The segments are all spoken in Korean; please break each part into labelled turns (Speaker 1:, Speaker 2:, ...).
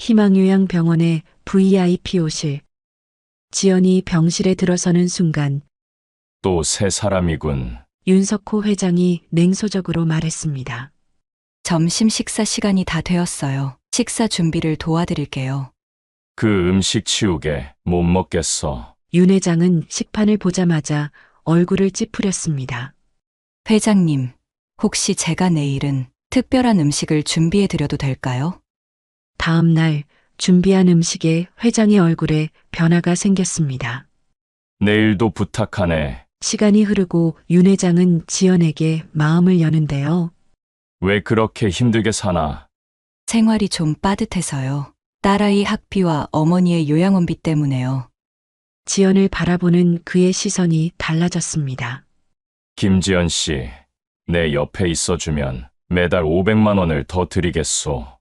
Speaker 1: 희망요양병원의 VIP호실. 지연이 병실에 들어서는 순간
Speaker 2: 또 새 사람이군.
Speaker 1: 윤석호 회장이 냉소적으로 말했습니다.
Speaker 3: 점심 식사 시간이 다 되었어요. 식사 준비를 도와드릴게요.
Speaker 2: 그 음식 치우게 못 먹겠어.
Speaker 1: 윤 회장은 식판을 보자마자 얼굴을 찌푸렸습니다.
Speaker 3: 회장님, 혹시 제가 내일은 특별한 음식을 준비해 드려도 될까요?
Speaker 1: 다음 날 준비한 음식에 회장의 얼굴에 변화가 생겼습니다.
Speaker 2: 내일도 부탁하네.
Speaker 1: 시간이 흐르고 윤 회장은 지연에게 마음을 여는데요.
Speaker 2: 왜 그렇게 힘들게 사나?
Speaker 3: 생활이 좀 빠듯해서요. 딸아이 학비와 어머니의 요양원비 때문에요.
Speaker 1: 지연을 바라보는 그의 시선이 달라졌습니다.
Speaker 2: 김지연 씨, 내 옆에 있어주면 매달 500만 원을 더 드리겠소.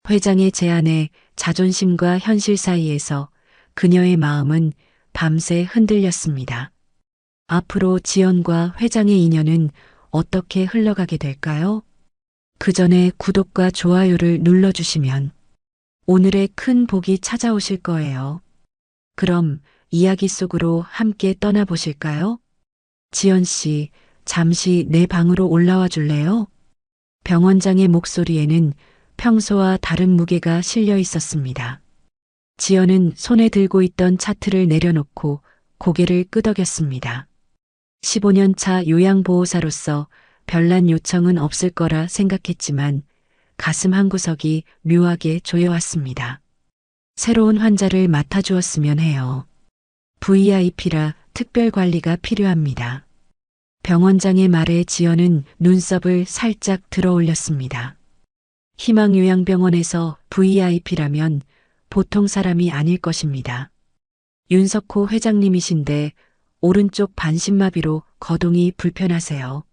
Speaker 1: 회장의 제안에 자존심과 현실 사이에서 그녀의 마음은 밤새 흔들렸습니다. 앞으로 지연과 회장의 인연은 어떻게 흘러가게 될까요? 그 전에 구독과 좋아요를 눌러주시면 오늘의 큰 복이 찾아오실 거예요. 그럼 이야기 속으로 함께 떠나보실까요? 지연 씨, 잠시 내 방으로 올라와 줄래요? 병원장의 목소리에는 평소와 다른 무게가 실려 있었습니다. 지연은 손에 들고 있던 차트를 내려놓고 고개를 끄덕였습니다. 15년 차 요양보호사로서 별난 요청은 없을 거라 생각했지만 가슴 한구석이 묘하게 조여왔습니다. 새로운 환자를 맡아주었으면 해요. VIP라 특별 관리가 필요합니다. 병원장의 말에 지연은 눈썹을 살짝 들어 올렸습니다. 희망요양병원에서 VIP라면 보통 사람이 아닐 것입니다. 윤석호 회장님이신데 오른쪽 반신마비로 거동이 불편하세요.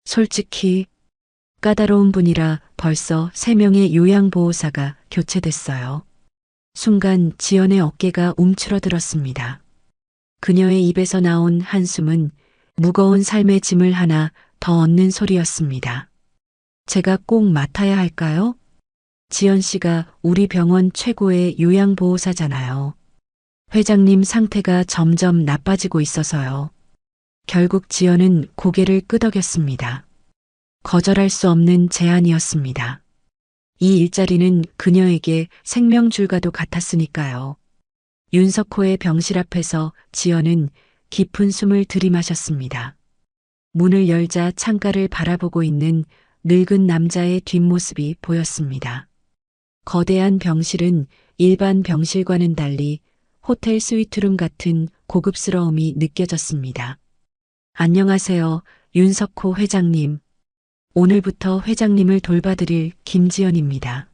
Speaker 1: 솔직히 까다로운 분이라 벌써 3명의 요양보호사가 교체됐어요. 순간 지연의 어깨가 움츠러들었습니다. 그녀의 입에서 나온 한숨은 무거운 삶의 짐을 하나 더 얻는 소리였습니다. 제가 꼭 맡아야 할까요? 지연 씨가 우리 병원 최고의 요양보호사잖아요. 회장님 상태가 점점 나빠지고 있어서요. 결국 지연은 고개를 끄덕였습니다. 거절할 수 없는 제안이었습니다. 이 일자리는 그녀에게 생명줄과도 같았으니까요. 윤석호의 병실 앞에서 지연은 깊은 숨을 들이마셨습니다. 문을 열자 창가를 바라보고 있는 늙은 남자의 뒷모습이 보였습니다. 거대한 병실은 일반 병실과는 달리 호텔 스위트룸 같은 고급스러움이 느껴졌습니다. 안녕하세요, 윤석호 회장님. 오늘부터 회장님을 돌봐드릴 김지연입니다.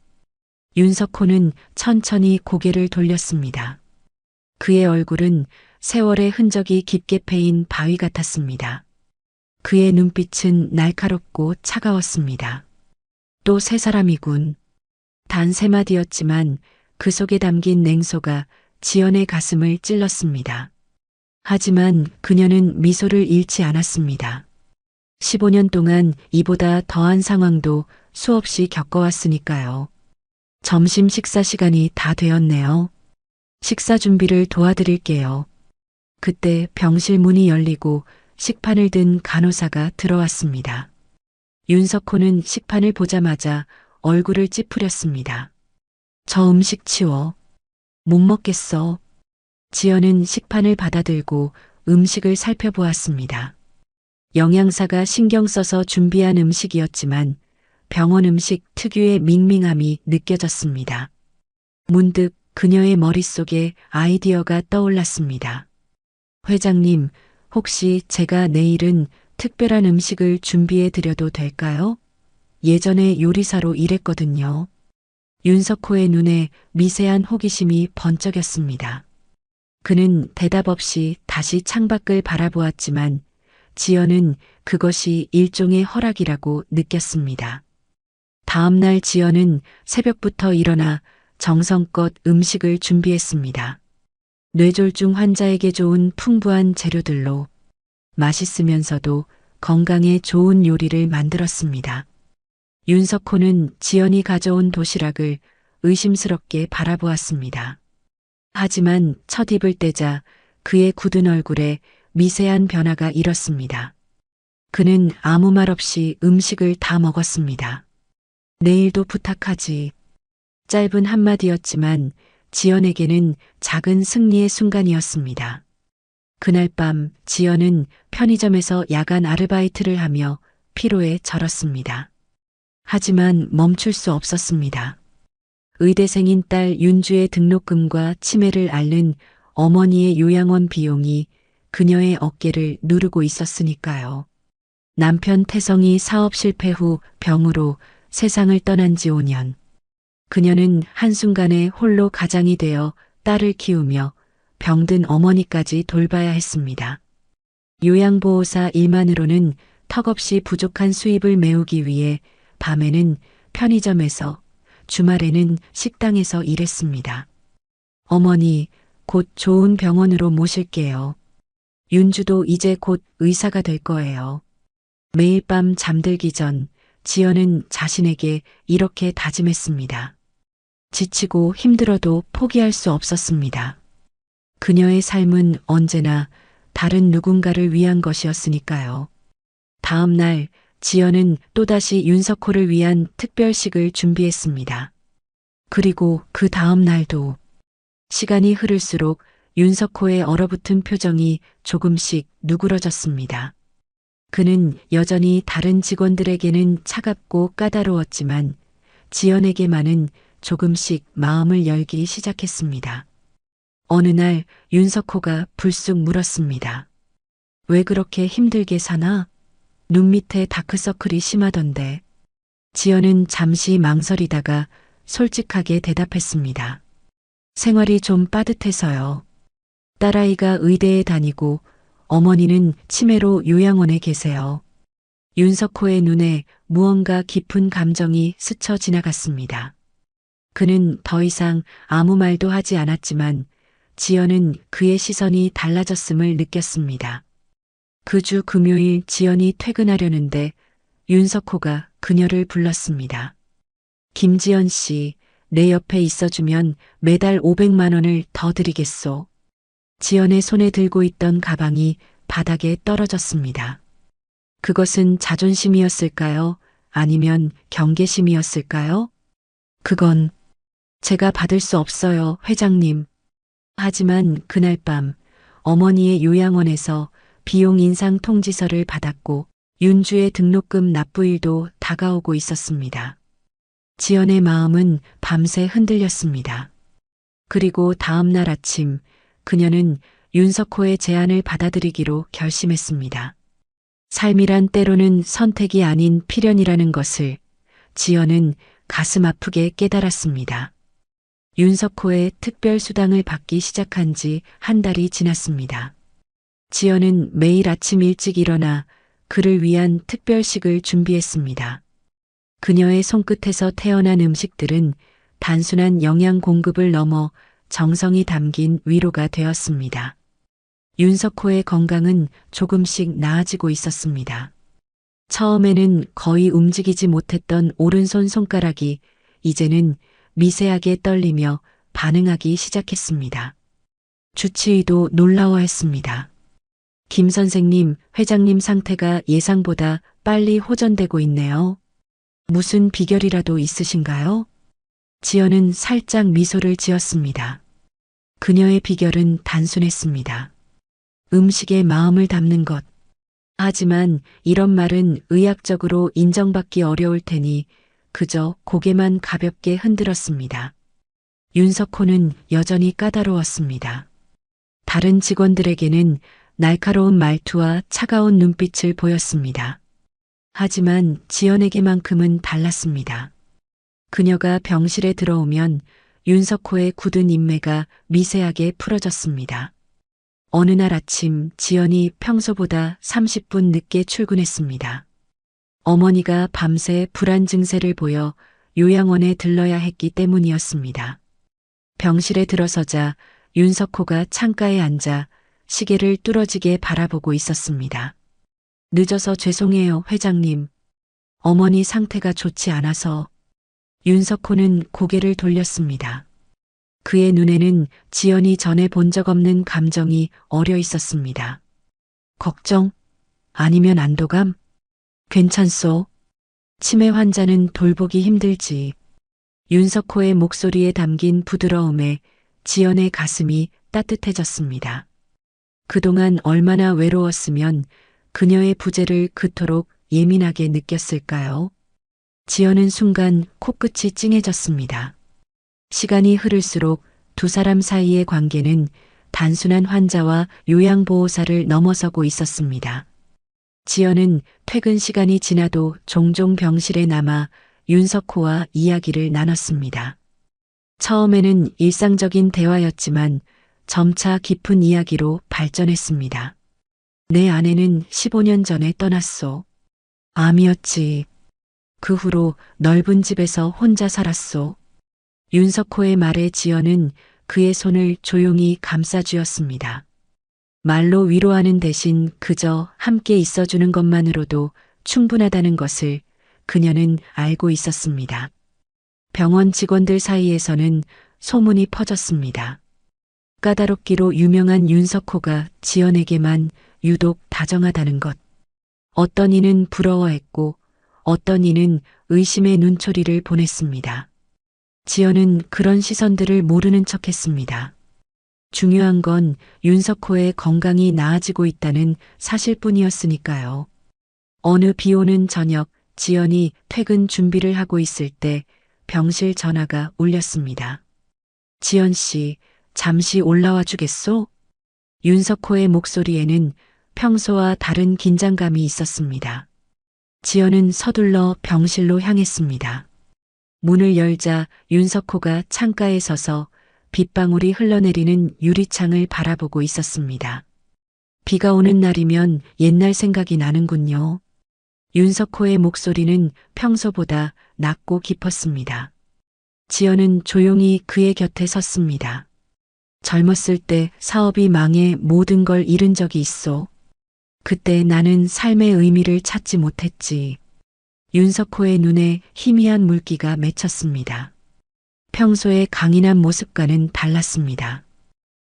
Speaker 1: 윤석호는 천천히 고개를 돌렸습니다. 그의 얼굴은 세월의 흔적이 깊게 패인 바위 같았습니다. 그의 눈빛은 날카롭고 차가웠습니다. 또 새 사람이군. 단 3마디였지만 그 속에 담긴 냉소가 지연의 가슴을 찔렀습니다. 하지만 그녀는 미소를 잃지 않았습니다. 15년 동안 이보다 더한 상황도 수없이 겪어왔으니까요. 점심 식사 시간이 다 되었네요. 식사 준비를 도와드릴게요. 그때 병실 문이 열리고 식판을 든 간호사가 들어왔습니다. 윤석호는 식판을 보자마자 얼굴을 찌푸렸습니다. 저 음식 치워. 못 먹겠어. 지연은 식판을 받아들고 음식을 살펴보았습니다. 영양사가 신경 써서 준비한 음식이었지만 병원 음식 특유의 밍밍함이 느껴졌습니다. 문득 그녀의 머릿속에 아이디어가 떠올랐습니다. 회장님, 혹시 제가 내일은 특별한 음식을 준비해 드려도 될까요? 예전에 요리사로 일했거든요. 윤석호의 눈에 미세한 호기심이 번쩍였습니다. 그는 대답 없이 다시 창밖을 바라보았지만 지연은 그것이 일종의 허락이라고 느꼈습니다. 다음 날 지연은 새벽부터 일어나 정성껏 음식을 준비했습니다. 뇌졸중 환자에게 좋은 풍부한 재료들로 맛있으면서도 건강에 좋은 요리를 만들었습니다. 윤석호는 지연이 가져온 도시락을 의심스럽게 바라보았습니다. 하지만 첫 입을 떼자 그의 굳은 얼굴에 미세한 변화가 일었습니다. 그는 아무 말 없이 음식을 다 먹었습니다. 내일도 부탁하지. 짧은 한마디였지만 지연에게는 작은 승리의 순간이었습니다. 그날 밤 지연은 편의점에서 야간 아르바이트를 하며 피로에 절었습니다. 하지만 멈출 수 없었습니다. 의대생인 딸 윤주의 등록금과 치매를 앓는 어머니의 요양원 비용이 그녀의 어깨를 누르고 있었으니까요. 남편 태성이 사업 실패 후 병으로 세상을 떠난 지 5년. 그녀는 한순간에 홀로 가장이 되어 딸을 키우며 병든 어머니까지 돌봐야 했습니다. 요양보호사 일만으로는 턱없이 부족한 수입을 메우기 위해 밤에는 편의점에서, 주말에는 식당에서 일했습니다. 어머니, 곧 좋은 병원으로 모실게요. 윤주도 이제 곧 의사가 될 거예요. 매일 밤 잠들기 전 지연은 자신에게 이렇게 다짐했습니다. 지치고 힘들어도 포기할 수 없었습니다. 그녀의 삶은 언제나 다른 누군가를 위한 것이었으니까요. 다음 날 지연은 또다시 윤석호를 위한 특별식을 준비했습니다. 그리고 그 다음 날도 시간이 흐를수록 윤석호의 얼어붙은 표정이 조금씩 누그러졌습니다. 그는 여전히 다른 직원들에게는 차갑고 까다로웠지만 지연에게만은 조금씩 마음을 열기 시작했습니다. 어느 날 윤석호가 불쑥 물었습니다. 왜 그렇게 힘들게 사나? 눈 밑에 다크서클이 심하던데. 지연은 잠시 망설이다가 솔직하게 대답했습니다. 생활이 좀 빠듯해서요. 딸아이가 의대에 다니고 어머니는 치매로 요양원에 계세요. 윤석호의 눈에 무언가 깊은 감정이 스쳐 지나갔습니다. 그는 더 이상 아무 말도 하지 않았지만 지연은 그의 시선이 달라졌음을 느꼈습니다. 그 주 금요일 지연이 퇴근하려는데 윤석호가 그녀를 불렀습니다. 김지연 씨, 내 옆에 있어주면 매달 500만 원을 더 드리겠소. 지연의 손에 들고 있던 가방이 바닥에 떨어졌습니다. 그것은 자존심이었을까요? 아니면 경계심이었을까요? 그건 제가 받을 수 없어요, 회장님. 하지만 그날 밤 어머니의 요양원에서 비용 인상 통지서를 받았고 윤주의 등록금 납부일도 다가오고 있었습니다. 지연의 마음은 밤새 흔들렸습니다. 그리고 다음 날 아침 그녀는 윤석호의 제안을 받아들이기로 결심했습니다. 삶이란 때로는 선택이 아닌 필연이라는 것을 지연은 가슴 아프게 깨달았습니다. 윤석호의 특별수당을 받기 시작한 지 한 달이 지났습니다. 지연은 매일 아침 일찍 일어나 그를 위한 특별식을 준비했습니다. 그녀의 손끝에서 태어난 음식들은 단순한 영양 공급을 넘어 정성이 담긴 위로가 되었습니다. 윤석호의 건강은 조금씩 나아지고 있었습니다. 처음에는 거의 움직이지 못했던 오른손 손가락이 이제는 미세하게 떨리며 반응하기 시작했습니다. 주치의도 놀라워했습니다. 김 선생님, 회장님 상태가 예상보다 빨리 호전되고 있네요. 무슨 비결이라도 있으신가요? 지연은 살짝 미소를 지었습니다. 그녀의 비결은 단순했습니다. 음식에 마음을 담는 것. 하지만 이런 말은 의학적으로 인정받기 어려울 테니 그저 고개만 가볍게 흔들었습니다. 윤석호는 여전히 까다로웠습니다. 다른 직원들에게는 날카로운 말투와 차가운 눈빛을 보였습니다. 하지만 지연에게만큼은 달랐습니다. 그녀가 병실에 들어오면 윤석호의 굳은 인매가 미세하게 풀어졌습니다. 어느 날 아침 지연이 평소보다 30분 늦게 출근했습니다. 어머니가 밤새 불안 증세를 보여 요양원에 들러야 했기 때문이었습니다. 병실에 들어서자 윤석호가 창가에 앉아 시계를 뚫어지게 바라보고 있었습니다. 늦어서 죄송해요, 회장님. 어머니 상태가 좋지 않아서. 윤석호는 고개를 돌렸습니다. 그의 눈에는 지연이 전에 본 적 없는 감정이 어려 있었습니다. 걱정? 아니면 안도감? 괜찮소? 치매 환자는 돌보기 힘들지. 윤석호의 목소리에 담긴 부드러움에 지연의 가슴이 따뜻해졌습니다. 그동안 얼마나 외로웠으면 그녀의 부재를 그토록 예민하게 느꼈을까요? 지연은 순간 코끝이 찡해졌습니다. 시간이 흐를수록 두 사람 사이의 관계는 단순한 환자와 요양보호사를 넘어서고 있었습니다. 지연은 퇴근 시간이 지나도 종종 병실에 남아 윤석호와 이야기를 나눴습니다. 처음에는 일상적인 대화였지만 점차 깊은 이야기로 발전했습니다. 내 아내는 15년 전에 떠났소. 암이었지. 그 후로 넓은 집에서 혼자 살았소. 윤석호의 말에 지연은 그의 손을 조용히 감싸주었습니다. 말로 위로하는 대신 그저 함께 있어주는 것만으로도 충분하다는 것을 그녀는 알고 있었습니다. 병원 직원들 사이에서는 소문이 퍼졌습니다. 까다롭기로 유명한 윤석호가 지연에게만 유독 다정하다는 것. 어떤 이는 부러워했고 어떤 이는 의심의 눈초리를 보냈습니다. 지연은 그런 시선들을 모르는 척했습니다. 중요한 건 윤석호의 건강이 나아지고 있다는 사실뿐이었으니까요. 어느 비 오는 저녁 지연이 퇴근 준비를 하고 있을 때 병실 전화가 울렸습니다. 지연 씨, 잠시 올라와 주겠소? 윤석호의 목소리에는 평소와 다른 긴장감이 있었습니다. 지연은 서둘러 병실로 향했습니다. 문을 열자 윤석호가 창가에 서서 빗방울이 흘러내리는 유리창을 바라보고 있었습니다. 비가 오는 날이면 옛날 생각이 나는군요. 윤석호의 목소리는 평소보다 낮고 깊었습니다. 지연은 조용히 그의 곁에 섰습니다. 젊었을 때 사업이 망해 모든 걸 잃은 적이 있어. 그때 나는 삶의 의미를 찾지 못했지. 윤석호의 눈에 희미한 물기가 맺혔습니다. 평소의 강인한 모습과는 달랐습니다.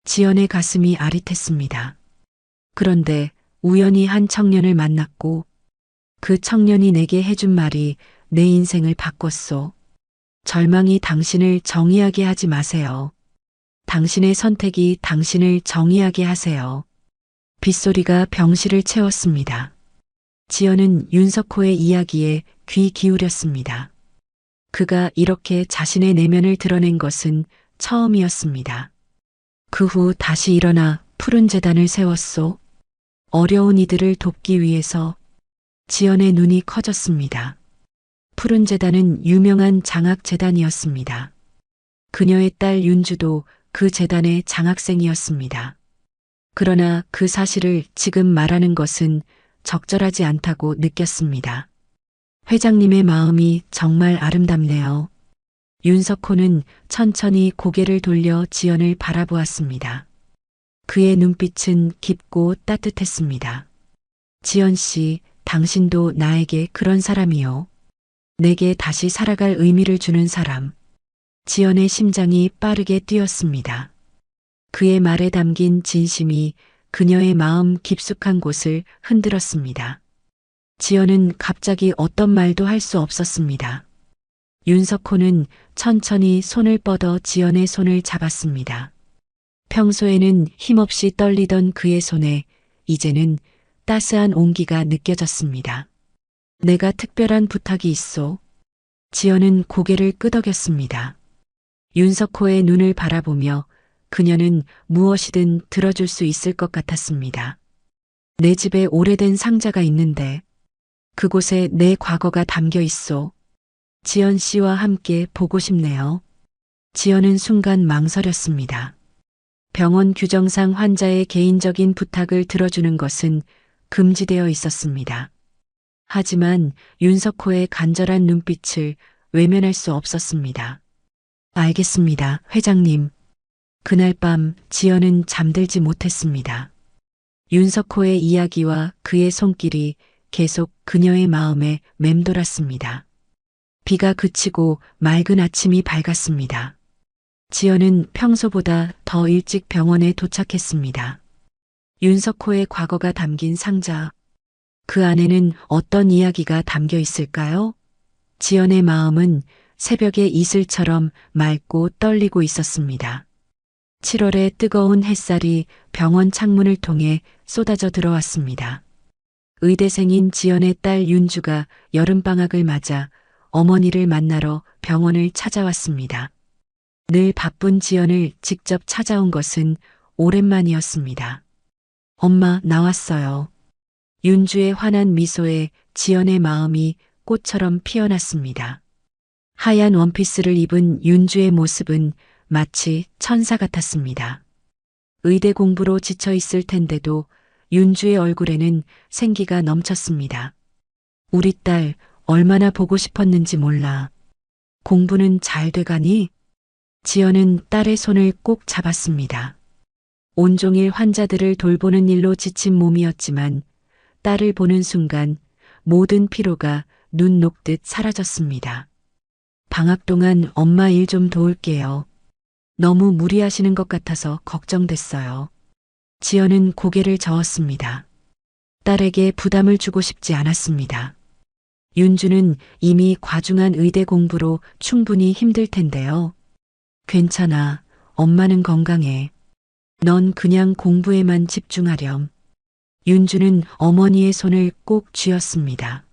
Speaker 1: 지연의 가슴이 아릿했습니다. 그런데 우연히 한 청년을 만났고 그 청년이 내게 해준 말이 내 인생을 바꿨소. 절망이 당신을 정의하게 하지 마세요. 당신의 선택이 당신을 정의하게 하세요. 빗소리가 병실을 채웠습니다. 지연은 윤석호의 이야기에 귀 기울였습니다. 그가 이렇게 자신의 내면을 드러낸 것은 처음이었습니다. 그 후 다시 일어나 푸른 재단을 세웠소. 어려운 이들을 돕기 위해서. 지연의 눈이 커졌습니다. 푸른 재단은 유명한 장학재단이었습니다. 그녀의 딸 윤주도 그 재단의 장학생이었습니다. 그러나 그 사실을 지금 말하는 것은 적절하지 않다고 느꼈습니다. 회장님의 마음이 정말 아름답네요. 윤석호는 천천히 고개를 돌려 지연을 바라보았습니다. 그의 눈빛은 깊고 따뜻했습니다. 지연 씨, 당신도 나에게 그런 사람이요. 내게 다시 살아갈 의미를 주는 사람. 지연의 심장이 빠르게 뛰었습니다. 그의 말에 담긴 진심이 그녀의 마음 깊숙한 곳을 흔들었습니다. 지연은 갑자기 어떤 말도 할 수 없었습니다. 윤석호는 천천히 손을 뻗어 지연의 손을 잡았습니다. 평소에는 힘없이 떨리던 그의 손에 이제는 따스한 온기가 느껴졌습니다. 내가 특별한 부탁이 있소. 지연은 고개를 끄덕였습니다. 윤석호의 눈을 바라보며 그녀는 무엇이든 들어줄 수 있을 것 같았습니다. 내 집에 오래된 상자가 있는데 그곳에 내 과거가 담겨 있소. 지연 씨와 함께 보고 싶네요. 지연은 순간 망설였습니다. 병원 규정상 환자의 개인적인 부탁을 들어주는 것은 금지되어 있었습니다. 하지만 윤석호의 간절한 눈빛을 외면할 수 없었습니다. 알겠습니다, 회장님. 그날 밤 지연은 잠들지 못했습니다. 윤석호의 이야기와 그의 손길이 계속 그녀의 마음에 맴돌았습니다. 비가 그치고 맑은 아침이 밝았습니다. 지연은 평소보다 더 일찍 병원에 도착했습니다. 윤석호의 과거가 담긴 상자. 그 안에는 어떤 이야기가 담겨 있을까요? 지연의 마음은 새벽의 이슬처럼 맑고 떨리고 있었습니다. 7월의 뜨거운 햇살이 병원 창문을 통해 쏟아져 들어왔습니다. 의대생인 지연의 딸 윤주가 여름방학을 맞아 어머니를 만나러 병원을 찾아왔습니다. 늘 바쁜 지연을 직접 찾아온 것은 오랜만이었습니다. 엄마, 나왔어요. 윤주의 환한 미소에 지연의 마음이 꽃처럼 피어났습니다. 하얀 원피스를 입은 윤주의 모습은 마치 천사 같았습니다. 의대 공부로 지쳐 있을 텐데도 윤주의 얼굴에는 생기가 넘쳤습니다. 우리 딸 얼마나 보고 싶었는지 몰라. 공부는 잘 돼가니? 지연은 딸의 손을 꼭 잡았습니다. 온종일 환자들을 돌보는 일로 지친 몸이었지만 딸을 보는 순간 모든 피로가 눈 녹듯 사라졌습니다. 방학 동안 엄마 일 좀 도울게요. 너무 무리하시는 것 같아서 걱정됐어요. 지연은 고개를 저었습니다. 딸에게 부담을 주고 싶지 않았습니다. 윤주는 이미 과중한 의대 공부로 충분히 힘들 텐데요. 괜찮아. 엄마는 건강해. 넌 그냥 공부에만 집중하렴. 윤주는 어머니의 손을 꼭 쥐었습니다.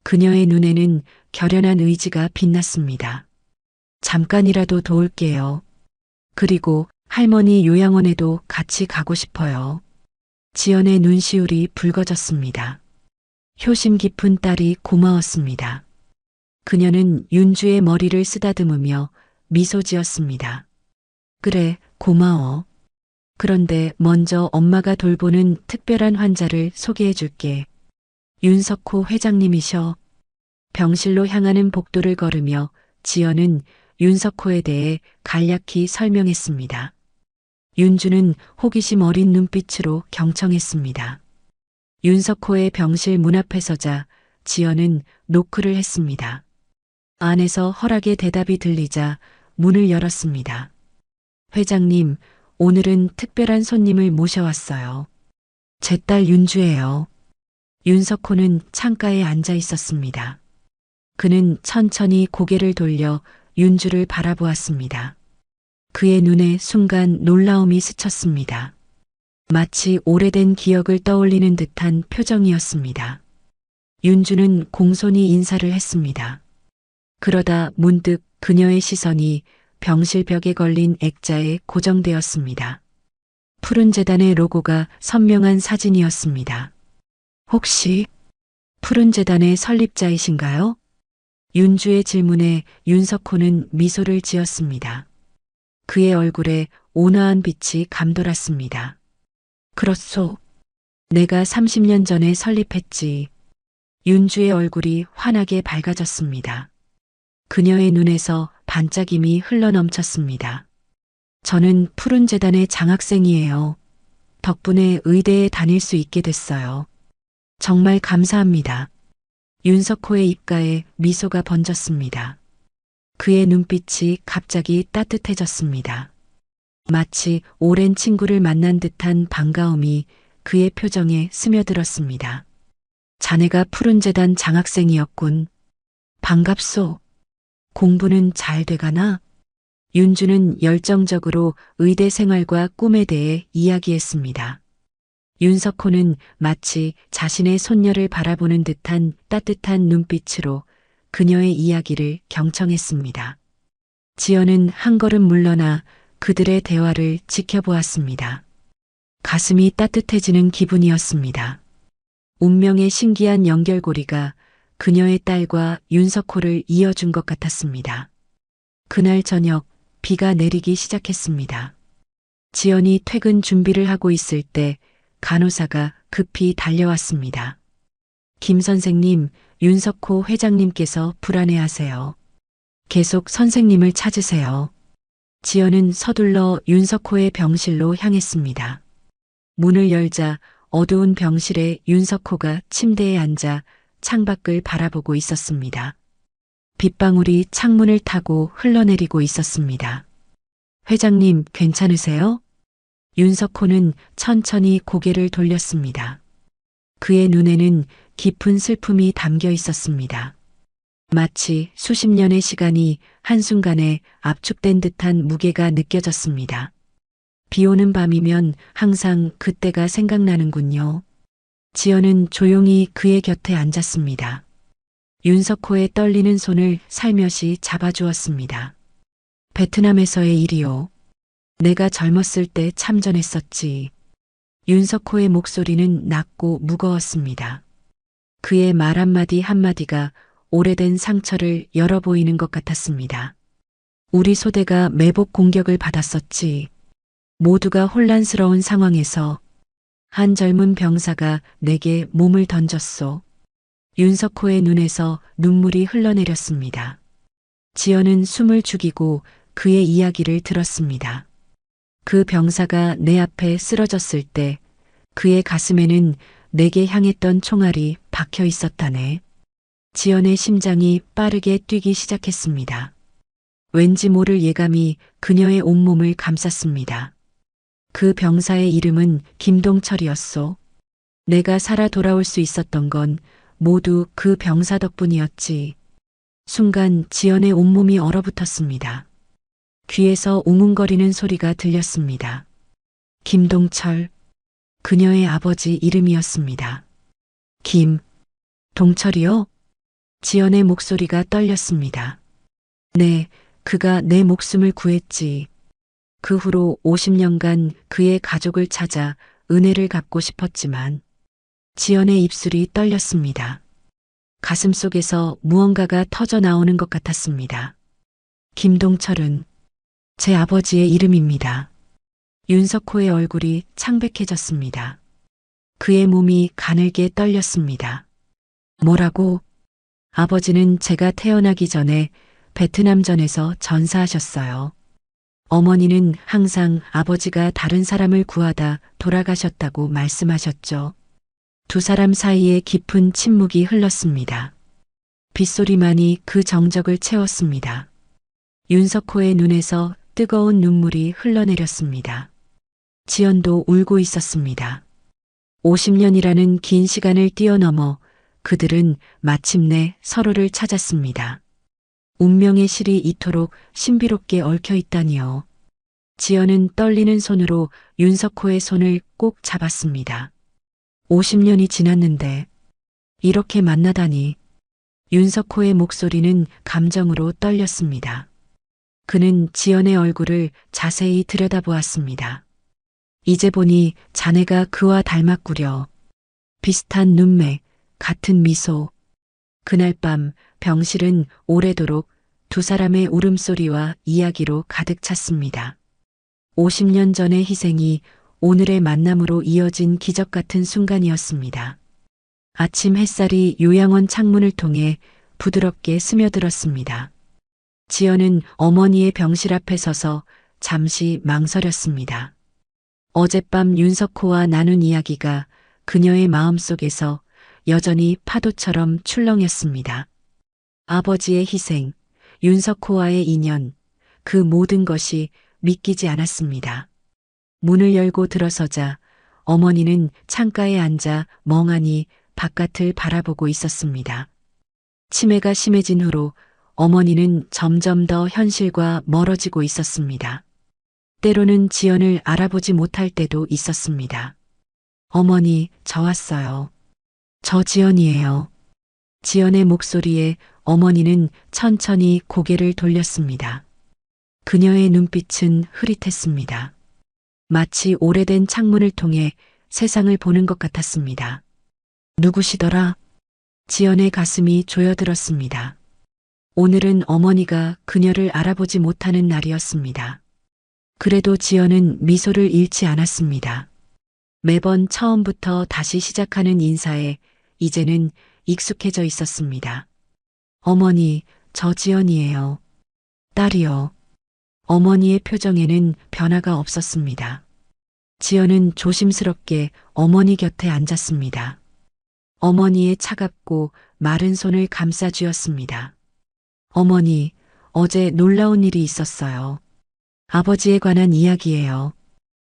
Speaker 1: 그녀의 눈에는 결연한 의지가 빛났습니다. 잠깐이라도 도울게요. 그리고 할머니 요양원에도 같이 가고 싶어요. 지연의 눈시울이 붉어졌습니다. 효심 깊은 딸이 고마웠습니다. 그녀는 윤주의 머리를 쓰다듬으며 미소 지었습니다. 그래, 고마워. 그런데 먼저 엄마가 돌보는 특별한 환자를 소개해 줄게. 윤석호 회장님이셔. 병실로 향하는 복도를 걸으며 지연은 윤석호에 대해 간략히 설명했습니다. 윤주는 호기심 어린 눈빛으로 경청했습니다. 윤석호의 병실 문 앞에 서자 지연은 노크를 했습니다. 안에서 허락의 대답이 들리자 문을 열었습니다. 회장님, 오늘은 특별한 손님을 모셔왔어요. 제 딸 윤주예요. 윤석호는 창가에 앉아 있었습니다. 그는 천천히 고개를 돌려 윤주를 바라보았습니다. 그의 눈에 순간 놀라움이 스쳤습니다. 마치 오래된 기억을 떠올리는 듯한 표정이었습니다. 윤주는 공손히 인사를 했습니다. 그러다 문득 그녀의 시선이 병실 벽에 걸린 액자에 고정되었습니다. 푸른 재단의 로고가 선명한 사진이었습니다. 혹시 푸른 재단의 설립자이신가요? 윤주의 질문에 윤석호는 미소를 지었습니다. 그의 얼굴에 온화한 빛이 감돌았습니다. 그렇소. 내가 30년 전에 설립했지. 윤주의 얼굴이 환하게 밝아졌습니다. 그녀의 눈에서 반짝임이 흘러넘쳤습니다. 저는 푸른 재단의 장학생이에요. 덕분에 의대에 다닐 수 있게 됐어요. 정말 감사합니다. 윤석호의 입가에 미소가 번졌습니다. 그의 눈빛이 갑자기 따뜻해졌습니다. 마치 오랜 친구를 만난 듯한 반가움이 그의 표정에 스며들었습니다. 자네가 푸른 재단 장학생이었군. 반갑소. 공부는 잘 돼가나? 윤주는 열정적으로 의대 생활과 꿈에 대해 이야기했습니다. 윤석호는 마치 자신의 손녀를 바라보는 듯한 따뜻한 눈빛으로 그녀의 이야기를 경청했습니다. 지연은 한 걸음 물러나 그들의 대화를 지켜보았습니다. 가슴이 따뜻해지는 기분이었습니다. 운명의 신기한 연결고리가 그녀의 딸과 윤석호를 이어준 것 같았습니다. 그날 저녁 비가 내리기 시작했습니다. 지연이 퇴근 준비를 하고 있을 때 간호사가 급히 달려왔습니다. 김 선생님, 윤석호 회장님께서 불안해하세요. 계속 선생님을 찾으세요. 지연은 서둘러 윤석호의 병실로 향했습니다. 문을 열자 어두운 병실에 윤석호가 침대에 앉아 창밖을 바라보고 있었습니다. 빗방울이 창문을 타고 흘러내리고 있었습니다. 회장님, 괜찮으세요? 윤석호는 천천히 고개를 돌렸습니다. 그의 눈에는 깊은 슬픔이 담겨 있었습니다. 마치 수십 년의 시간이 한순간에 압축된 듯한 무게가 느껴졌습니다. 비 오는 밤이면 항상 그때가 생각나는군요. 지연은 조용히 그의 곁에 앉았습니다. 윤석호의 떨리는 손을 살며시 잡아주었습니다. 베트남에서의 일이요. 내가 젊었을 때 참전했었지. 윤석호의 목소리는 낮고 무거웠습니다. 그의 말 한마디 한마디가 오래된 상처를 열어 보이는 것 같았습니다. 우리 소대가 매복 공격을 받았었지. 모두가 혼란스러운 상황에서 한 젊은 병사가 내게 몸을 던졌소. 윤석호의 눈에서 눈물이 흘러내렸습니다. 지연은 숨을 죽이고 그의 이야기를 들었습니다. 그 병사가 내 앞에 쓰러졌을 때 그의 가슴에는 내게 향했던 총알이 박혀 있었다네. 지연의 심장이 빠르게 뛰기 시작했습니다. 왠지 모를 예감이 그녀의 온몸을 감쌌습니다. 그 병사의 이름은 김동철이었소. 내가 살아 돌아올 수 있었던 건 모두 그 병사 덕분이었지. 순간 지연의 온몸이 얼어붙었습니다. 귀에서 웅웅거리는 소리가 들렸습니다. 김동철, 그녀의 아버지 이름이었습니다. 동철이요? 지연의 목소리가 떨렸습니다. 네, 그가 내 목숨을 구했지. 그 후로 50년간 그의 가족을 찾아 은혜를 갚고 싶었지만 지연의 입술이 떨렸습니다. 가슴 속에서 무언가가 터져 나오는 것 같았습니다. 김동철은 제 아버지의 이름입니다. 윤석호의 얼굴이 창백해졌습니다. 그의 몸이 가늘게 떨렸습니다. 뭐라고? 아버지는 제가 태어나기 전에 베트남전에서 전사하셨어요. 어머니는 항상 아버지가 다른 사람을 구하다 돌아가셨다고 말씀하셨죠. 두 사람 사이에 깊은 침묵이 흘렀습니다. 빗소리만이 그 정적을 채웠습니다. 윤석호의 눈에서 뜨거운 눈물이 흘러내렸습니다. 지연도 울고 있었습니다. 50년이라는 긴 시간을 뛰어넘어 그들은 마침내 서로를 찾았습니다. 운명의 실이 이토록 신비롭게 얽혀 있다니요. 지연은 떨리는 손으로 윤석호의 손을 꼭 잡았습니다. 50년이 지났는데 이렇게 만나다니. 윤석호의 목소리는 감정으로 떨렸습니다. 그는 지연의 얼굴을 자세히 들여다보았습니다. 이제 보니 자네가 그와 닮았구려. 비슷한 눈매, 같은 미소. 그날 밤 병실은 오래도록 두 사람의 울음소리와 이야기로 가득 찼습니다. 50년 전의 희생이 오늘의 만남으로 이어진 기적 같은 순간이었습니다. 아침 햇살이 요양원 창문을 통해 부드럽게 스며들었습니다. 지연은 어머니의 병실 앞에 서서 잠시 망설였습니다. 어젯밤 윤석호와 나눈 이야기가 그녀의 마음속에서 여전히 파도처럼 출렁였습니다. 아버지의 희생, 윤석호와의 인연, 그 모든 것이 믿기지 않았습니다. 문을 열고 들어서자 어머니는 창가에 앉아 멍하니 바깥을 바라보고 있었습니다. 치매가 심해진 후로 어머니는 점점 더 현실과 멀어지고 있었습니다. 때로는 지연을 알아보지 못할 때도 있었습니다. 어머니, 저 왔어요. 저 지연이에요. 지연의 목소리에 어머니는 천천히 고개를 돌렸습니다. 그녀의 눈빛은 흐릿했습니다. 마치 오래된 창문을 통해 세상을 보는 것 같았습니다. 누구시더라? 지연의 가슴이 조여들었습니다. 오늘은 어머니가 그녀를 알아보지 못하는 날이었습니다. 그래도 지연은 미소를 잃지 않았습니다. 매번 처음부터 다시 시작하는 인사에 이제는 익숙해져 있었습니다. 어머니, 저 지연이에요. 딸이요. 어머니의 표정에는 변화가 없었습니다. 지연은 조심스럽게 어머니 곁에 앉았습니다. 어머니의 차갑고 마른 손을 감싸 쥐었습니다. 어머니, 어제 놀라운 일이 있었어요. 아버지에 관한 이야기예요.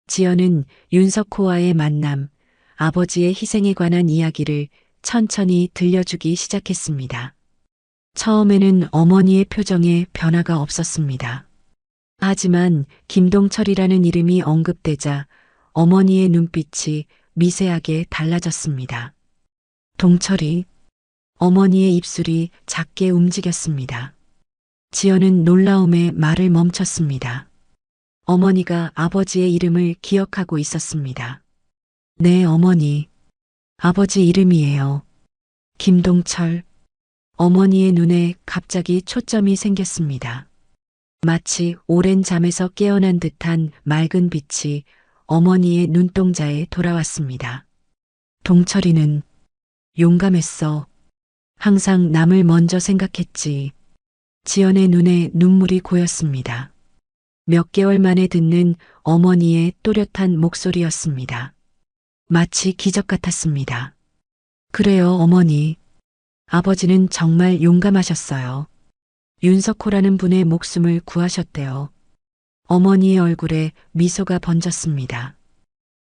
Speaker 1: 지연은 윤석호와의 만남, 아버지의 희생에 관한 이야기를 천천히 들려주기 시작했습니다. 처음에는 어머니의 표정에 변화가 없었습니다. 하지만 김동철이라는 이름이 언급되자 어머니의 눈빛이 미세하게 달라졌습니다. 동철이, 어머니의 입술이 작게 움직였습니다. 지연은 놀라움에 말을 멈췄습니다. 어머니가 아버지의 이름을 기억하고 있었습니다. 네, 어머니. 아버지 이름이에요. 김동철. 어머니의 눈에 갑자기 초점이 생겼습니다. 마치 오랜 잠에서 깨어난 듯한 맑은 빛이 어머니의 눈동자에 돌아왔습니다. 동철이는 용감했어. 항상 남을 먼저 생각했지. 지연의 눈에 눈물이 고였습니다. 몇 개월 만에 듣는 어머니의 또렷한 목소리였습니다. 마치 기적 같았습니다. 그래요, 어머니. 아버지는 정말 용감하셨어요. 윤석호라는 분의 목숨을 구하셨대요. 어머니의 얼굴에 미소가 번졌습니다.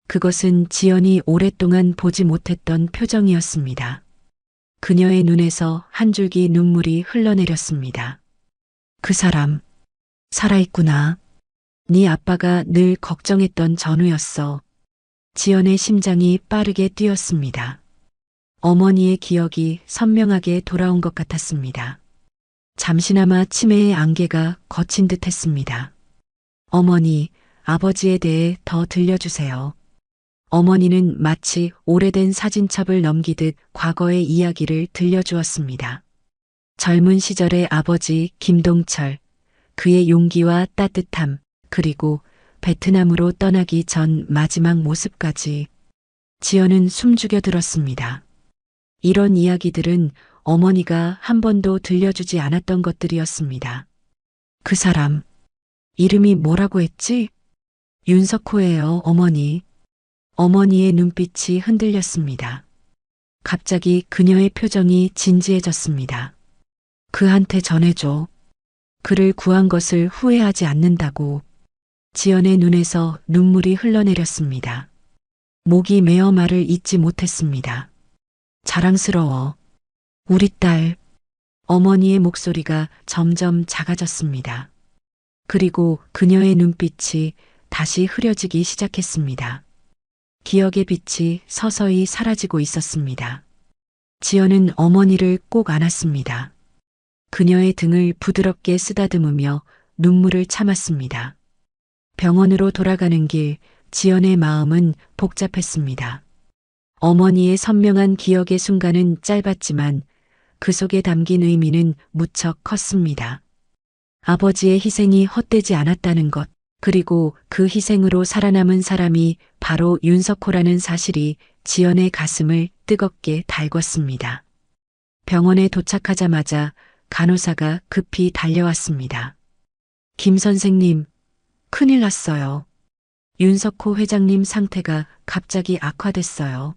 Speaker 1: 그것은 지연이 오랫동안 보지 못했던 표정이었습니다. 그녀의 눈에서 한 줄기 눈물이 흘러내렸습니다. 그 사람, 살아있구나. 네 아빠가 늘 걱정했던 전우였어. 지연의 심장이 빠르게 뛰었습니다. 어머니의 기억이 선명하게 돌아온 것 같았습니다. 잠시나마 치매의 안개가 걷힌 듯 했습니다. 어머니, 아버지에 대해 더 들려주세요. 어머니는 마치 오래된 사진첩을 넘기듯 과거의 이야기를 들려주었습니다. 젊은 시절의 아버지 김동철, 그의 용기와 따뜻함, 그리고 베트남으로 떠나기 전 마지막 모습까지. 지연은 숨죽여 들었습니다. 이런 이야기들은 어머니가 한 번도 들려주지 않았던 것들이었습니다. 그 사람, 이름이 뭐라고 했지? 윤석호예요, 어머니. 어머니의 눈빛이 흔들렸습니다. 갑자기 그녀의 표정이 진지해졌습니다. 그한테 전해줘. 그를 구한 것을 후회하지 않는다고. 지연의 눈에서 눈물이 흘러내렸습니다. 목이 메어 말을 잇지 못했습니다. 자랑스러워. 우리 딸. 어머니의 목소리가 점점 작아졌습니다. 그리고 그녀의 눈빛이 다시 흐려지기 시작했습니다. 기억의 빛이 서서히 사라지고 있었습니다. 지연은 어머니를 꼭 안았습니다. 그녀의 등을 부드럽게 쓰다듬으며 눈물을 참았습니다. 병원으로 돌아가는 길, 지연의 마음은 복잡했습니다. 어머니의 선명한 기억의 순간은 짧았지만 그 속에 담긴 의미는 무척 컸습니다. 아버지의 희생이 헛되지 않았다는 것, 그리고 그 희생으로 살아남은 사람이 바로 윤석호라는 사실이 지연의 가슴을 뜨겁게 달궜습니다. 병원에 도착하자마자 간호사가 급히 달려왔습니다. 김 선생님, 큰일 났어요. 윤석호 회장님 상태가 갑자기 악화됐어요.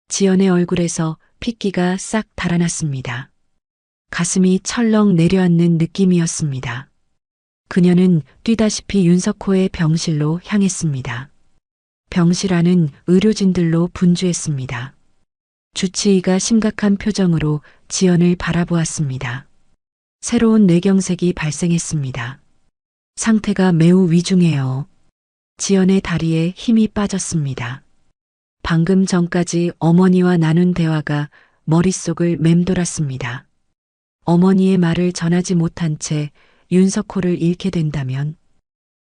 Speaker 1: 지연의 얼굴에서 핏기가 싹 달아났습니다. 가슴이 철렁 내려앉는 느낌이었습니다. 그녀는 뛰다시피 윤석호의 병실로 향했습니다. 병실 안은 의료진들로 분주했습니다. 주치의가 심각한 표정으로 지연을 바라보았습니다. 새로운 뇌경색이 발생했습니다. 상태가 매우 위중해요. 지연의 다리에 힘이 빠졌습니다. 방금 전까지 어머니와 나눈 대화가 머릿속을 맴돌았습니다. 어머니의 말을 전하지 못한 채 윤석호를 잃게 된다면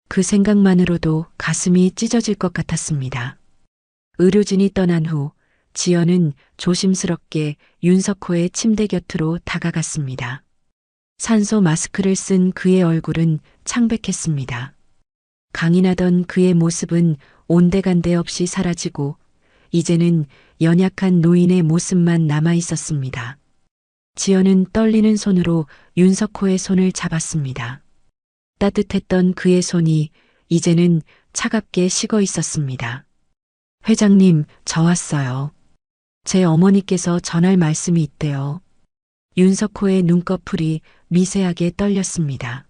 Speaker 1: 그 생각만으로도 가슴이 찢어질 것 같았습니다. 의료진이 떠난 후 지연은 조심스럽게 윤석호의 침대 곁으로 다가갔습니다. 산소 마스크를 쓴 그의 얼굴은 창백했습니다. 강인하던 그의 모습은 온데간데 없이 사라지고 이제는 연약한 노인의 모습만 남아 있었습니다. 지연은 떨리는 손으로 윤석호의 손을 잡았습니다. 따뜻했던 그의 손이 이제는 차갑게 식어 있었습니다. 회장님, 저 왔어요. 제 어머니께서 전할 말씀이 있대요. 윤석호의 눈꺼풀이 미세하게 떨렸습니다.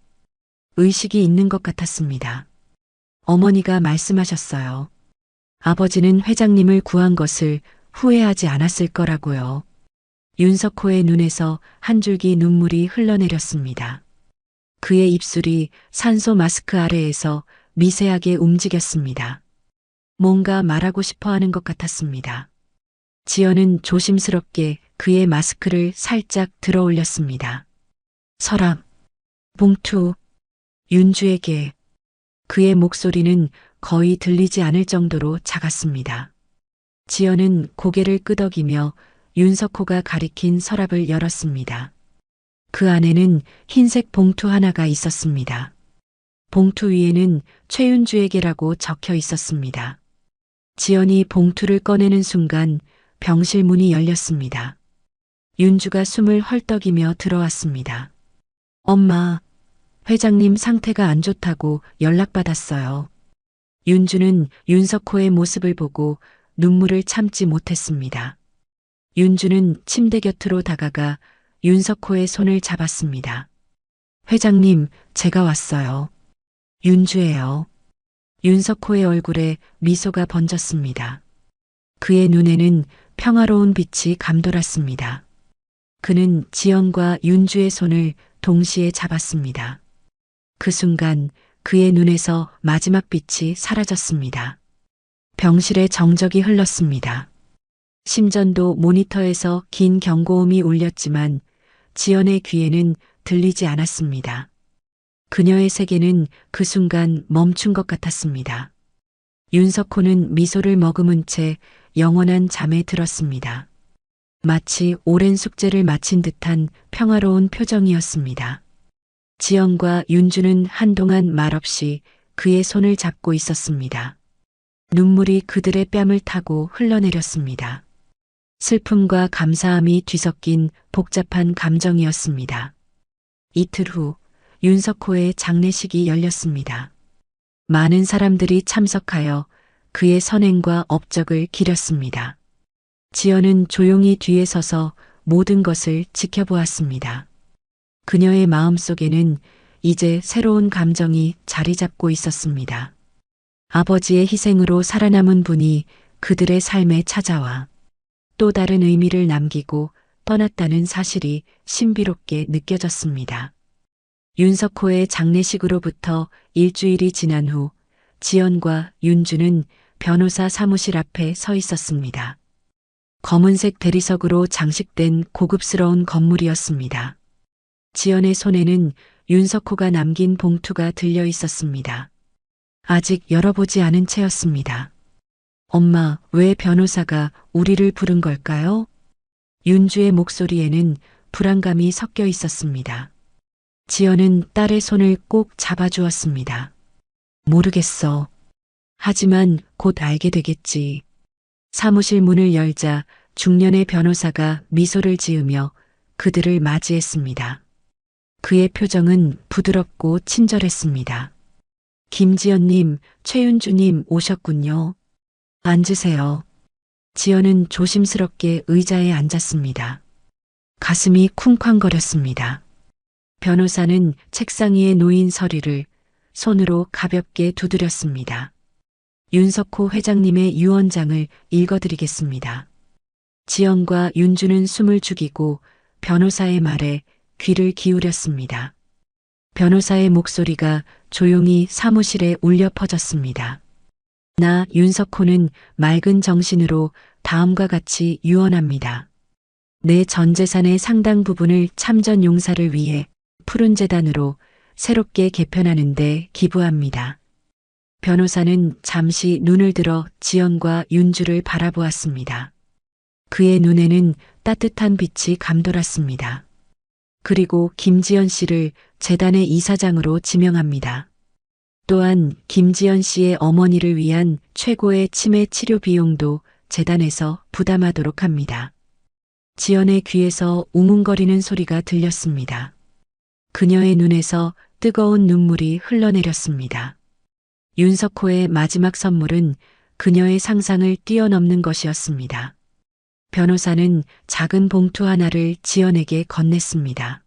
Speaker 1: 의식이 있는 것 같았습니다. 어머니가 말씀하셨어요. 아버지는 회장님을 구한 것을 후회하지 않았을 거라고요. 윤석호의 눈에서 한 줄기 눈물이 흘러내렸습니다. 그의 입술이 산소 마스크 아래에서 미세하게 움직였습니다. 뭔가 말하고 싶어 하는 것 같았습니다. 지연은 조심스럽게 그의 마스크를 살짝 들어 올렸습니다. 서랍, 봉투, 윤주에게. 그의 목소리는 거의 들리지 않을 정도로 작았습니다. 지연은 고개를 끄덕이며 윤석호가 가리킨 서랍을 열었습니다. 그 안에는 흰색 봉투 하나가 있었습니다. 봉투 위에는 최윤주에게라고 적혀 있었습니다. 지연이 봉투를 꺼내는 순간 병실 문이 열렸습니다. 윤주가 숨을 헐떡이며 들어왔습니다. 엄마, 회장님 상태가 안 좋다고 연락받았어요. 윤주는 윤석호의 모습을 보고 눈물을 참지 못했습니다. 윤주는 침대 곁으로 다가가 윤석호의 손을 잡았습니다. 회장님, 제가 왔어요. 윤주예요. 윤석호의 얼굴에 미소가 번졌습니다. 그의 눈에는 평화로운 빛이 감돌았습니다. 그는 지연과 윤주의 손을 동시에 잡았습니다. 그 순간 그의 눈에서 마지막 빛이 사라졌습니다. 병실에 정적이 흘렀습니다. 심전도 모니터에서 긴 경고음이 울렸지만 지연의 귀에는 들리지 않았습니다. 그녀의 세계는 그 순간 멈춘 것 같았습니다. 윤석호는 미소를 머금은 채 영원한 잠에 들었습니다. 마치 오랜 숙제를 마친 듯한 평화로운 표정이었습니다. 지연과 윤주는 한동안 말없이 그의 손을 잡고 있었습니다. 눈물이 그들의 뺨을 타고 흘러내렸습니다. 슬픔과 감사함이 뒤섞인 복잡한 감정이었습니다. 이틀 후 윤석호의 장례식이 열렸습니다. 많은 사람들이 참석하여 그의 선행과 업적을 기렸습니다. 지연은 조용히 뒤에 서서 모든 것을 지켜보았습니다. 그녀의 마음속에는 이제 새로운 감정이 자리 잡고 있었습니다. 아버지의 희생으로 살아남은 분이 그들의 삶에 찾아와 또 다른 의미를 남기고 떠났다는 사실이 신비롭게 느껴졌습니다. 윤석호의 장례식으로부터 일주일이 지난 후 지연과 윤주는 변호사 사무실 앞에 서 있었습니다. 검은색 대리석으로 장식된 고급스러운 건물이었습니다. 지연의 손에는 윤석호가 남긴 봉투가 들려 있었습니다. 아직 열어보지 않은 채였습니다. 엄마, 왜 변호사가 우리를 부른 걸까요? 윤주의 목소리에는 불안감이 섞여 있었습니다. 지연은 딸의 손을 꼭 잡아주었습니다. 모르겠어. 하지만 곧 알게 되겠지. 사무실 문을 열자 중년의 변호사가 미소를 지으며 그들을 맞이했습니다. 그의 표정은 부드럽고 친절했습니다. 김지연님, 최윤주님 오셨군요. 앉으세요. 지연은 조심스럽게 의자에 앉았습니다. 가슴이 쿵쾅거렸습니다. 변호사는 책상 위에 놓인 서류를 손으로 가볍게 두드렸습니다. 윤석호 회장님의 유언장을 읽어드리겠습니다. 지연과 윤주는 숨을 죽이고 변호사의 말에 귀를 기울였습니다. 변호사의 목소리가 조용히 사무실에 울려 퍼졌습니다. 나 윤석호는 맑은 정신으로 다음과 같이 유언합니다. 내 전 재산의 상당 부분을 참전 용사를 위해 푸른 재단으로 새롭게 개편하는 데 기부합니다. 변호사는 잠시 눈을 들어 지연과 윤주를 바라보았습니다. 그의 눈에는 따뜻한 빛이 감돌았습니다. 그리고 김지연 씨를 재단의 이사장으로 지명합니다. 또한 김지연 씨의 어머니를 위한 최고의 치매 치료 비용도 재단에서 부담하도록 합니다. 지연의 귀에서 웅웅거리는 소리가 들렸습니다. 그녀의 눈에서 뜨거운 눈물이 흘러내렸습니다. 윤석호의 마지막 선물은 그녀의 상상을 뛰어넘는 것이었습니다. 변호사는 작은 봉투 하나를 지연에게 건넸습니다.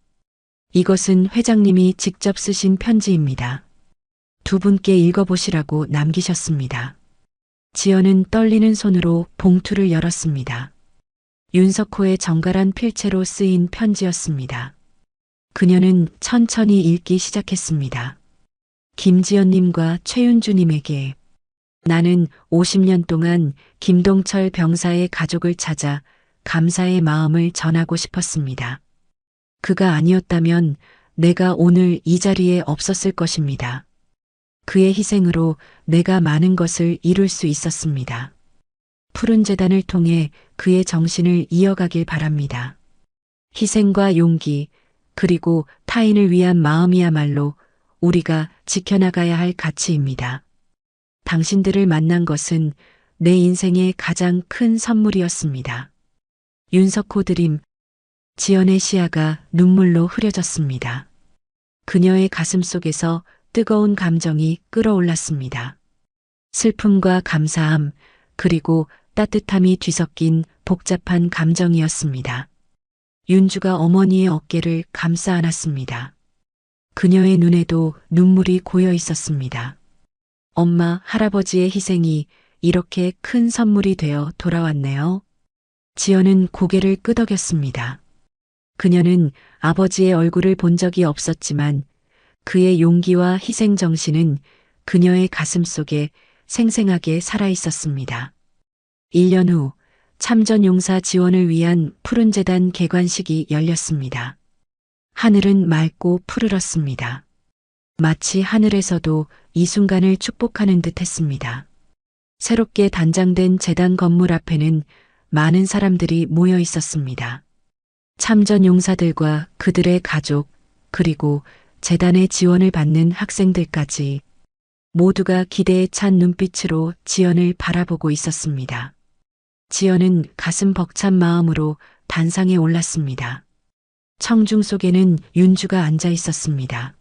Speaker 1: 이것은 회장님이 직접 쓰신 편지입니다. 두 분께 읽어보시라고 남기셨습니다. 지연은 떨리는 손으로 봉투를 열었습니다. 윤석호의 정갈한 필체로 쓰인 편지였습니다. 그녀는 천천히 읽기 시작했습니다. 김지연님과 최윤주님에게 나는 50년 동안 김동철 병사의 가족을 찾아 감사의 마음을 전하고 싶었습니다. 그가 아니었다면 내가 오늘 이 자리에 없었을 것입니다. 그의 희생으로 내가 많은 것을 이룰 수 있었습니다. 푸른 재단을 통해 그의 정신을 이어가길 바랍니다. 희생과 용기, 그리고 타인을 위한 마음이야말로 우리가 지켜나가야 할 가치입니다. 당신들을 만난 것은 내 인생의 가장 큰 선물이었습니다. 윤석호 드림, 지연의 시야가 눈물로 흐려졌습니다. 그녀의 가슴 속에서 뜨거운 감정이 끓어올랐습니다. 슬픔과 감사함, 그리고 따뜻함이 뒤섞인 복잡한 감정이었습니다. 윤주가 어머니의 어깨를 감싸 안았습니다. 그녀의 눈에도 눈물이 고여 있었습니다. 엄마, 할아버지의 희생이 이렇게 큰 선물이 되어 돌아왔네요. 지연은 고개를 끄덕였습니다. 그녀는 아버지의 얼굴을 본 적이 없었지만 그의 용기와 희생 정신은 그녀의 가슴 속에 생생하게 살아 있었습니다. 1년 후 참전용사 지원을 위한 푸른 재단 개관식이 열렸습니다. 하늘은 맑고 푸르렀습니다. 마치 하늘에서도 이 순간을 축복하는 듯 했습니다. 새롭게 단장된 재단 건물 앞에는 많은 사람들이 모여 있었습니다. 참전용사들과 그들의 가족, 그리고 재단의 지원을 받는 학생들까지 모두가 기대에 찬 눈빛으로 지연을 바라보고 있었습니다. 지연은 가슴 벅찬 마음으로 단상에 올랐습니다. 청중 속에는 윤주가 앉아 있었습니다.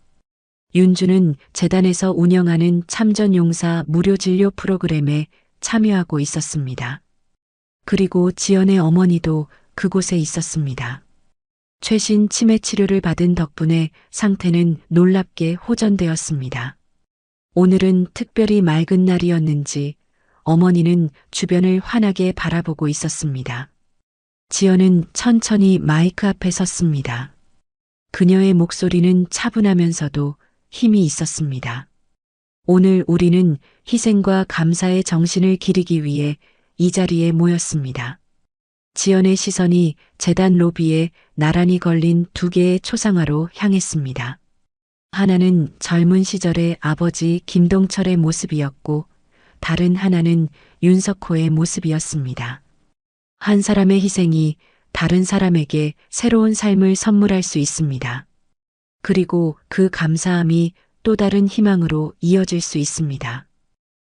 Speaker 1: 윤주는 재단에서 운영하는 참전용사 무료 진료 프로그램에 참여하고 있었습니다. 그리고 지연의 어머니도 그곳에 있었습니다. 최신 치매 치료를 받은 덕분에 상태는 놀랍게 호전되었습니다. 오늘은 특별히 맑은 날이었는지 어머니는 주변을 환하게 바라보고 있었습니다. 지연은 천천히 마이크 앞에 섰습니다. 그녀의 목소리는 차분하면서도 힘이 있었습니다. 오늘 우리는 희생과 감사의 정신을 기리기 위해 이 자리에 모였습니다. 지연의 시선이 재단 로비에 나란히 걸린 두 개의 초상화로 향했습니다. 하나는 젊은 시절의 아버지 김동철의 모습이었고 다른 하나는 윤석호의 모습이었습니다. 한 사람의 희생이 다른 사람에게 새로운 삶을 선물할 수 있습니다. 그리고 그 감사함이 또 다른 희망으로 이어질 수 있습니다.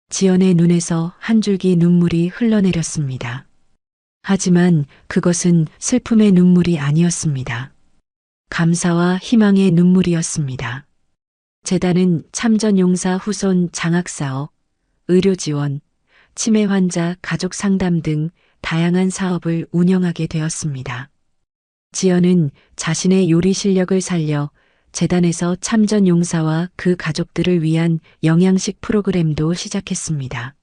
Speaker 1: 지연의 눈에서 한 줄기 눈물이 흘러내렸습니다. 하지만 그것은 슬픔의 눈물이 아니었습니다. 감사와 희망의 눈물이었습니다. 재단은 참전용사 후손 장학사업, 의료지원, 치매 환자 가족 상담 등 다양한 사업을 운영하게 되었습니다. 지연은 자신의 요리 실력을 살려 재단에서 참전용사와 그 가족들을 위한 영양식 프로그램도 시작했습니다.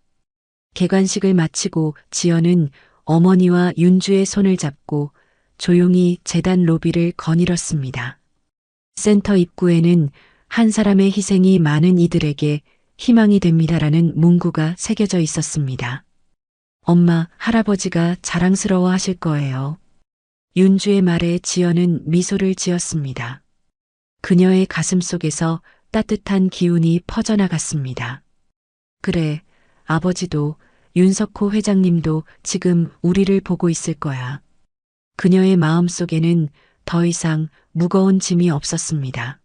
Speaker 1: 개관식을 마치고 지연은 어머니와 윤주의 손을 잡고 조용히 재단 로비를 거닐었습니다. 센터 입구에는 한 사람의 희생이 많은 이들에게 희망이 됩니다라는 문구가 새겨져 있었습니다. 엄마, 할아버지가 자랑스러워 하실 거예요. 윤주의 말에 지연은 미소를 지었습니다. 그녀의 가슴 속에서 따뜻한 기운이 퍼져나갔습니다. 그래, 아버지도 윤석호 회장님도 지금 우리를 보고 있을 거야. 그녀의 마음 속에는 더 이상 무거운 짐이 없었습니다.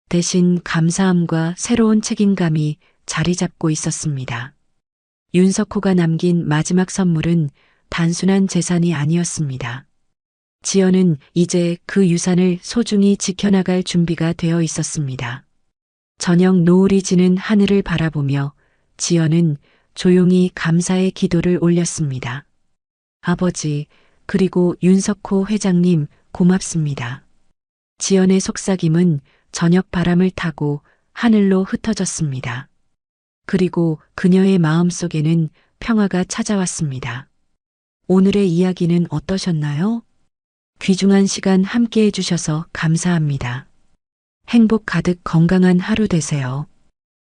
Speaker 1: 대신 감사함과 새로운 책임감이 자리 잡고 있었습니다. 윤석호가 남긴 마지막 선물은 단순한 재산이 아니었습니다. 지연은 이제 그 유산을 소중히 지켜나갈 준비가 되어 있었습니다. 저녁 노을이 지는 하늘을 바라보며 지연은 조용히 감사의 기도를 올렸습니다. 아버지, 그리고 윤석호 회장님 고맙습니다. 지연의 속삭임은 저녁 바람을 타고 하늘로 흩어졌습니다. 그리고 그녀의 마음속에는 평화가 찾아왔습니다. 오늘의 이야기는 어떠셨나요? 귀중한 시간 함께 해주셔서 감사합니다. 행복 가득 건강한 하루 되세요.